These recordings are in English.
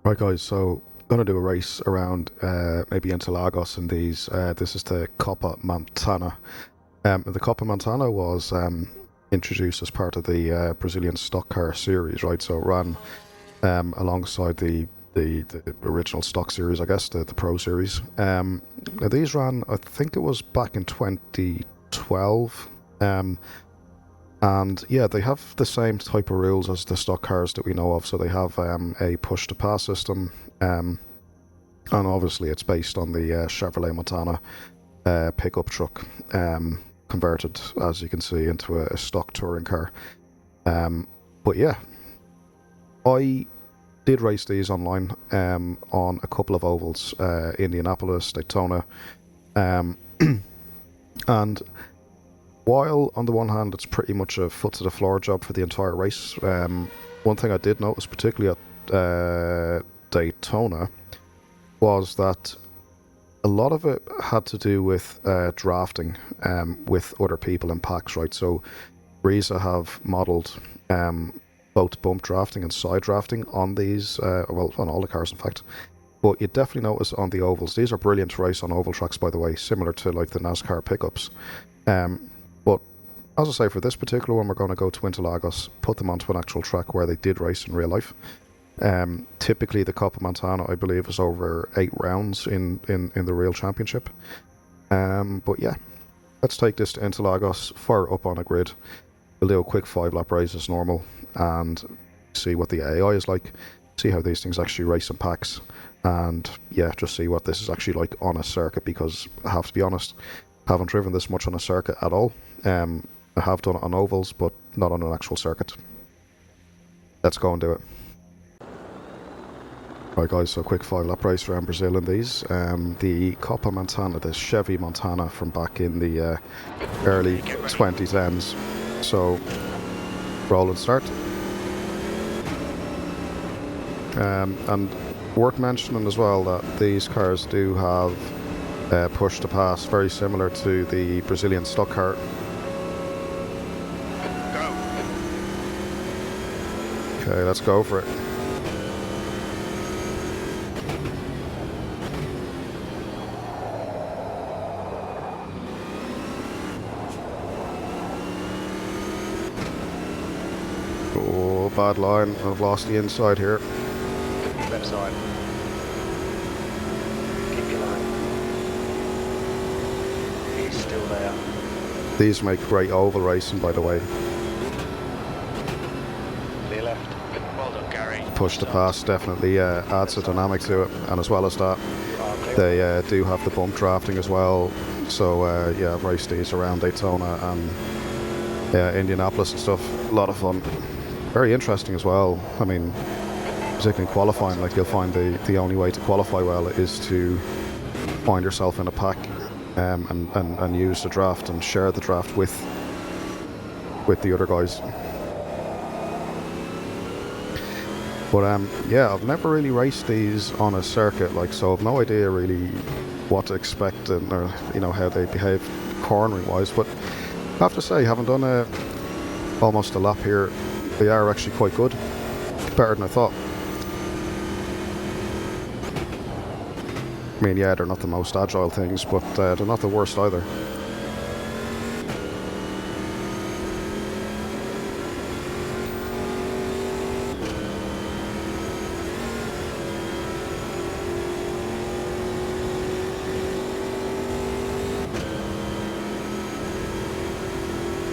Right guys, so going to do a race around maybe Interlagos in these. This is the Copa Montana. The Copa Montana was introduced as part of the Brazilian stock car series, right? So it ran alongside the original stock series, I guess, the Pro series. Now these ran, I think it was back in 2012. And yeah, they have the same type of rules as the stock cars that we know of. So they have a push-to-pass system, and obviously it's based on the Chevrolet Montana pickup truck, converted, as you can see, into a stock touring car. But yeah, I did race these online on a couple of ovals, Indianapolis, Daytona, and while on the one hand it's pretty much a foot to the floor job for the entire race, one thing I did notice, particularly at Daytona, was that a lot of it had to do with drafting with other people in packs, right? So Reza have modelled both bump drafting and side drafting on these, well, on all the cars in fact. But you definitely notice on the ovals, these are brilliant to race on oval tracks, by the way, similar to like the NASCAR pickups. But as I say, for this particular one, we're going to go to Interlagos, put them onto an actual track where they did race in real life. Typically, the Copa Montana, I believe, is over 8 rounds in the real championship. But yeah, let's take this to Interlagos, fire up on a grid, we'll do a quick 5-lap race as normal, and see what the AI is like, see how these things actually race in packs, and yeah, just see what this is actually like on a circuit, because I have to be honest, haven't driven this much on a circuit at all. I have done it on ovals, but not on an actual circuit. Let's go and do it. Right guys, so a quick 5-lap race around Brazil in these. The Copa Montana, the Chevy Montana from back in the early 2010s. So, roll and start. And worth mentioning as well that these cars do have push to pass, very similar to the Brazilian stock car. Go. Okay, let's go for it. Oh, bad line. I've lost the inside here. Left side. Keep your line. He's still there. These make great oval racing, by the way. Clear left. Well done, Gary. Push to pass definitely adds a dynamic to it, and as well as that, they do have the bump drafting as well. So yeah, I've raced these around Daytona and Indianapolis and stuff. A lot of fun. Very interesting as well. I mean, particularly in qualifying, like you'll find the only way to qualify well is to find yourself in a pack and use the draft and share the draft with the other guys. But yeah, I've never really raced these on a circuit, like, so I've no idea really what to expect or you know how they behave cornering wise. But I have to say, having done almost a lap here, they are actually quite good, better than I thought. I mean, yeah, they're not the most agile things, but they're not the worst either.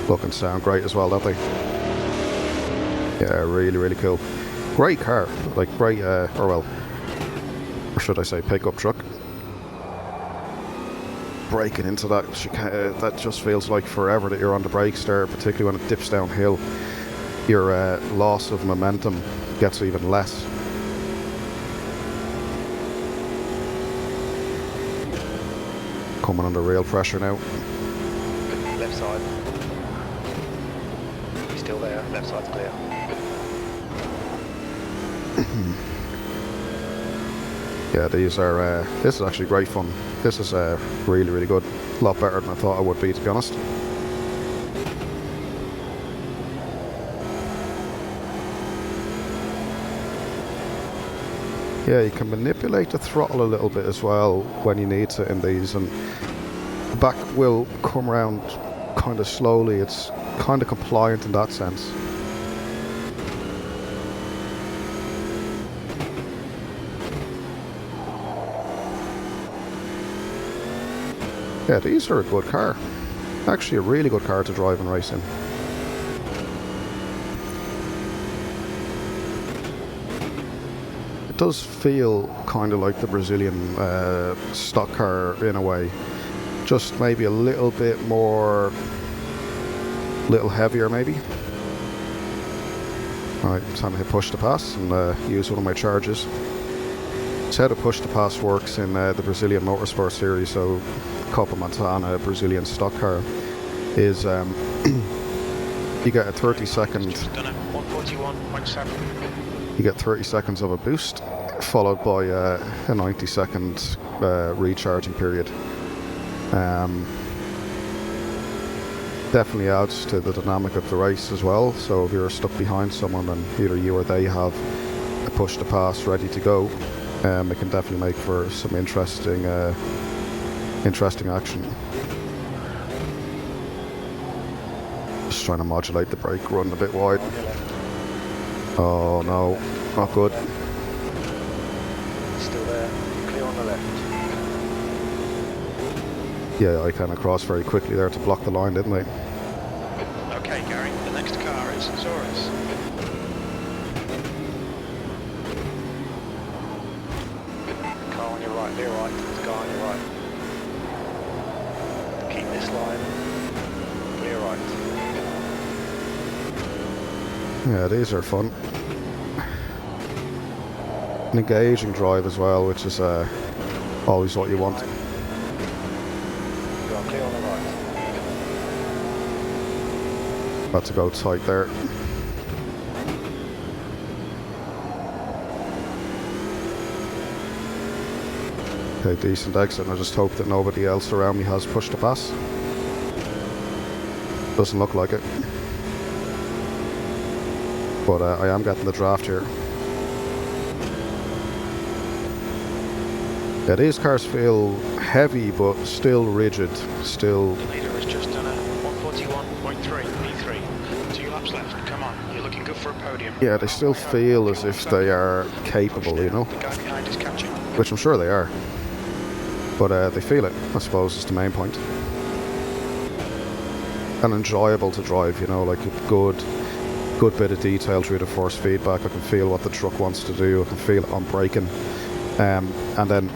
Look and sound great as well, don't they? Yeah, really, really cool. Great car, like great, or should I say pickup truck. Braking into that, that just feels like forever that you're on the brakes there, particularly when it dips downhill. Your loss of momentum gets even less. Coming under real pressure now. Left side. He's still there. Left side's clear. Yeah, these are, this is actually great fun. This is really, really good. A lot better than I thought it would be, to be honest. Yeah, you can manipulate the throttle a little bit as well when you need to in these, and the back will come around kind of slowly. It's kind of compliant in that sense. Yeah, these are a good car. Actually a really good car to drive and race in. It does feel kind of like the Brazilian stock car in a way. Just maybe a little bit more, little heavier maybe. Alright, time to hit push to pass and use one of my charges. It's how the push to pass works in the Brazilian Motorsport series. So Copa Montana, Brazilian stock car, is you get a 30-second. You get 30 seconds of a boost, followed by a 90-second recharging period. Definitely adds to the dynamic of the race as well. So if you're stuck behind someone and either you or they have a push to pass ready to go, it can definitely make for some interesting action. Just trying to modulate the brake run a bit wide. Oh no, not good. Still there, clear on the left. Yeah, I kind of crossed very quickly there to block the line, didn't I? Okay, Gary, the next car is Taurus. Car on your right, near right, car on your right. Keep this line, clear right. Yeah, these are fun. An engaging drive as well, which is always what you want. You are clear on the right. Got to go tight there. Okay, decent exit, and I just hope that nobody else around me has pushed to pass. Doesn't look like it. But I am getting the draft here. Yeah, these cars feel heavy but still rigid. Still. The leader has just done a 141.3 P3. 2 laps left. Come on, you're looking good for a podium. Yeah, they still feel as if they are capable, you know. The guy behind is catching. Which I'm sure they are. But they feel it, I suppose, is the main point. And enjoyable to drive, you know, like a good bit of detail through the force feedback. I can feel what the truck wants to do. I can feel it on braking. And then,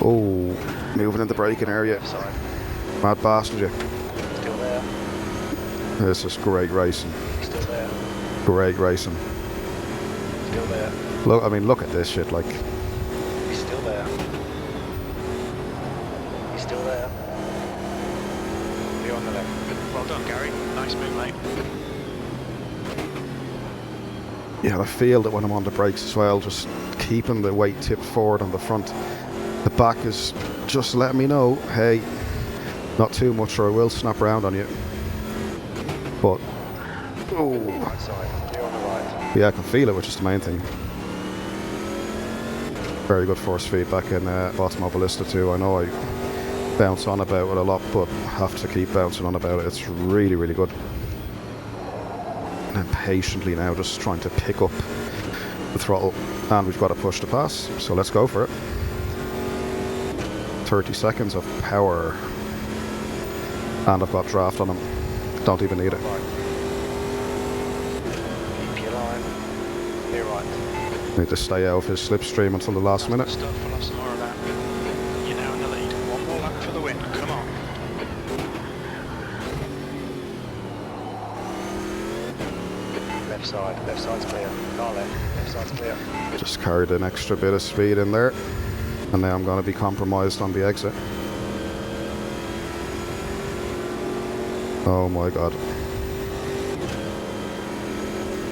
oh, moving in the braking area. Mad bastard, you. Still there. This is great racing. Still there. Great racing. Still there. Look, I mean, look at this shit, like. He's still there. He's still there. You're on the left. Well done, Gary. Nice move, mate. Yeah, I feel that when I'm on the brakes as well, just keeping the weight tipped forward on the front. The back is just letting me know, hey, not too much or I will snap around on you. But, oh. Right side. You're on the right. Yeah, I can feel it, which is the main thing. Very good force feedback in Automobilista too. I know I bounce on about it a lot, but have to keep bouncing on about it. It's really, really good. And I'm patiently now just trying to pick up the throttle, and we've got a push to pass, so let's go for it. 30 seconds of power, and I've got draft on him. Don't even need it. Right. Keep your line. Clear right. Need to stay out of his slipstream until the last minute. Stuff, we'll have some more of that. You're now in the lead. One more lap for the win. Come on. Left side's clear. Car left side's clear. Just carried an extra bit of speed in there, and now I'm going to be compromised on the exit. Oh my god.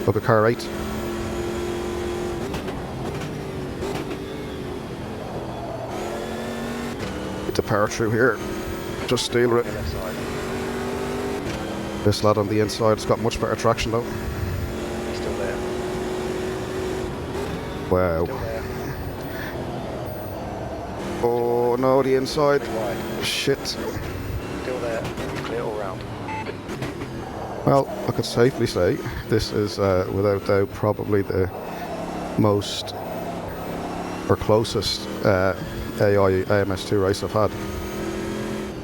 Look at car 8. Get the power through here. Just steal it. Left side. This lad on the inside has got much better traction though. He's still there. Wow. Still there. Oh no, the inside. Wide. Shit. Still there. Clear all round. Well, I could safely say this is without doubt probably the most or closest AI AMS2 race I've had.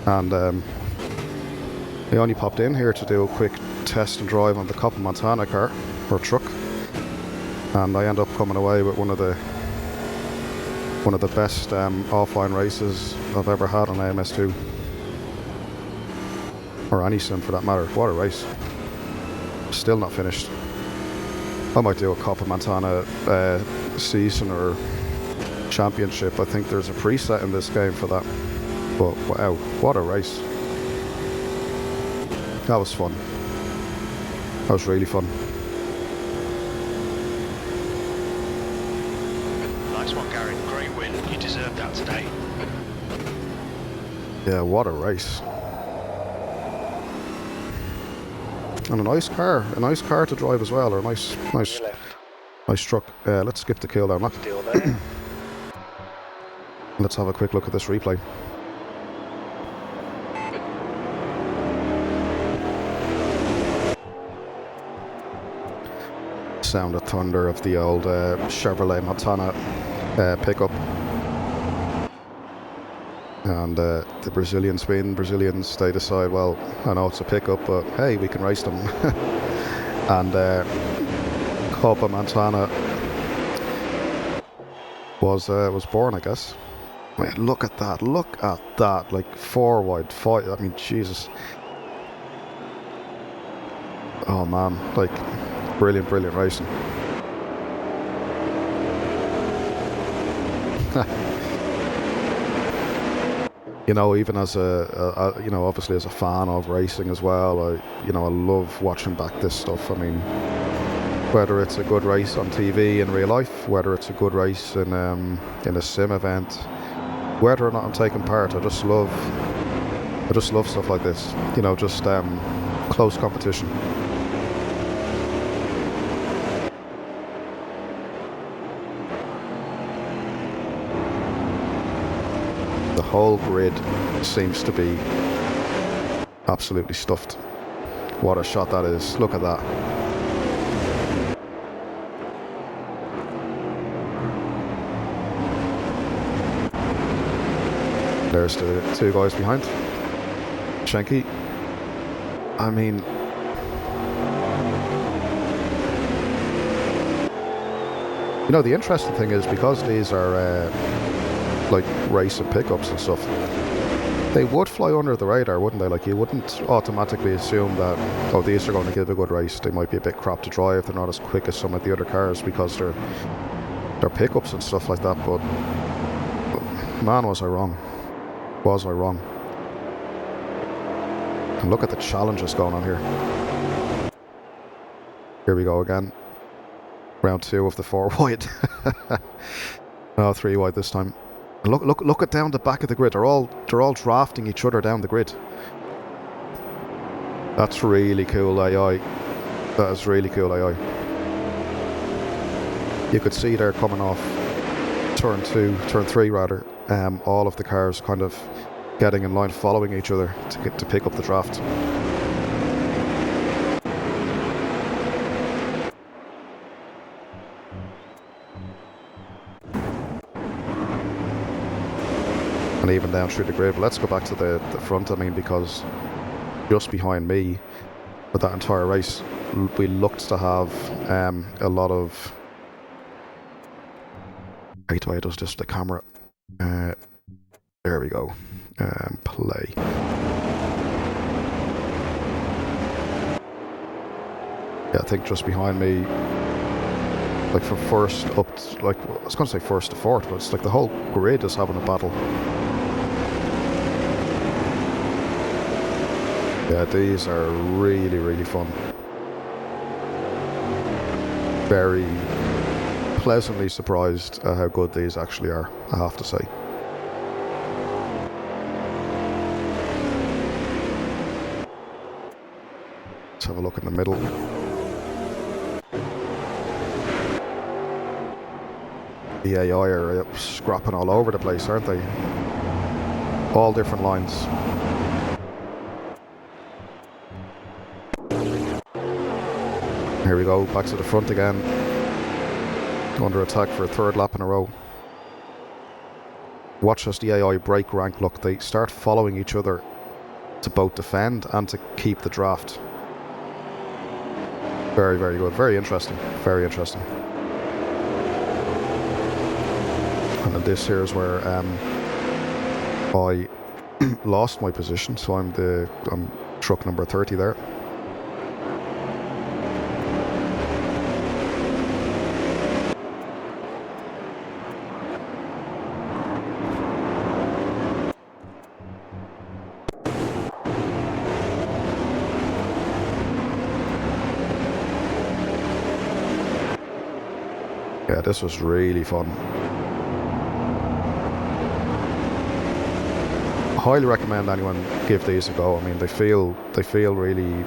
And I only popped in here to do a quick test and drive on the Copa Montana car or truck, and I end up coming away with one of the best offline races I've ever had on AMS2 or any sim for that matter. What a race! Still not finished. I might do a Copa Montana season or championship. I think there's a preset in this game for that. But wow, what a race! That was fun. That was really fun. Nice one, Gary. Great win. You deserved that today. Yeah, what a race. And a nice car to drive as well, or a nice truck. Let's skip the kill down. Still there. Let's have a quick look at this replay. Sound of thunder of the old Chevrolet Montana pickup. And the Brazilians, they decide, well, I know it's a pickup, but hey, we can race them. And Copa Montana was born, I guess. Wait, look at that, like 4 wide, 5, I mean, Jesus. Oh man, like, brilliant racing. You know, even as you know, obviously as a fan of racing as well, I love watching back this stuff. I mean, whether it's a good race on TV in real life, whether it's a good race in a sim event, whether or not I'm taking part, I just love stuff like this. You know, just close competition. The whole grid seems to be absolutely stuffed. What a shot that is. Look at that. There's the 2 guys behind. Shanky. I mean, you know, the interesting thing is, because these are like racing pickups and stuff, they would fly under the radar, wouldn't they? Like, you wouldn't automatically assume that, oh, these are going to give a good race. They might be a bit crap to drive. They're not as quick as some of the other cars because they're pickups and stuff like that. But man, was I wrong. Was I wrong. And look at the challenges going on here. Here we go again. Round 2 of the 4 wide. Oh, 3 wide this time. And look at down the back of the grid. They're all drafting each other down the grid. That's really cool AI. That is really cool AI. You could see they're coming off turn 3 rather. All of the cars kind of getting in line, following each other to pick up the draft. And even down through the grid. But let's go back to the front, I mean, because just behind me for that entire race, we looked to have a lot of... Wait, the way it does this with the camera. There we go. Play. Yeah, I think just behind me, like from first up, like, I was going to say first to fourth, but it's like the whole grid is having a battle. Yeah, these are really fun. Very pleasantly surprised at how good these actually are, I have to say. Let's have a look in the middle. The AI are scrapping all over the place, aren't they? All different lines. Here we go, back to the front again. Under attack for a third lap in a row. Watch as the AI break rank. Look, they start following each other to both defend and to keep the draft. Very, very good. Very interesting. Very interesting. And then this here is where I lost my position, so I'm truck number 30 there. Yeah, this was really fun. Highly recommend anyone give these a go. I mean, they feel really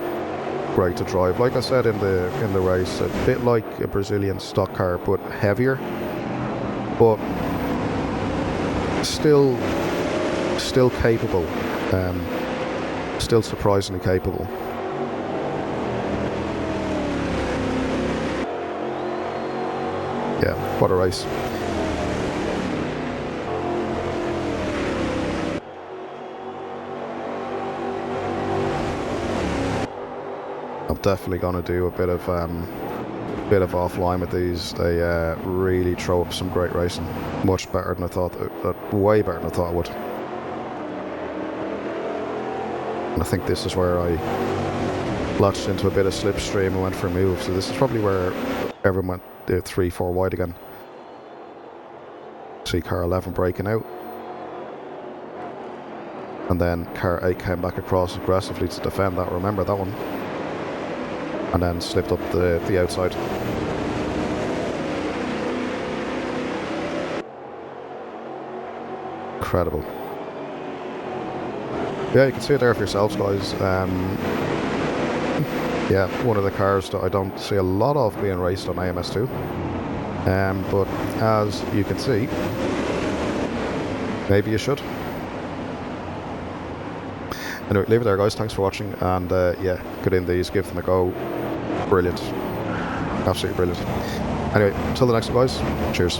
great to drive. Like I said in the race, a bit like a Brazilian stock car, but heavier, but still capable, still surprisingly capable. Yeah, what a race. I'm definitely going to do a bit of offline with these. They really throw up some great racing. Much better than I thought. Way better than I thought I would. And I think this is where I latched into a bit of slipstream and went for a move. So this is probably where everyone went 3-4 wide again. See car 11 breaking out. And then car 8 came back across aggressively to defend that. Remember that one. And then slipped up the outside. Incredible. Yeah, you can see it there for yourselves, guys. Yeah, one of the cars that I don't see a lot of being raced on AMS2. But as you can see, maybe you should. Anyway, leave it there, guys. Thanks for watching. And yeah, get in these, give them a go. Brilliant. Absolutely brilliant. Anyway, until the next one, guys. Cheers.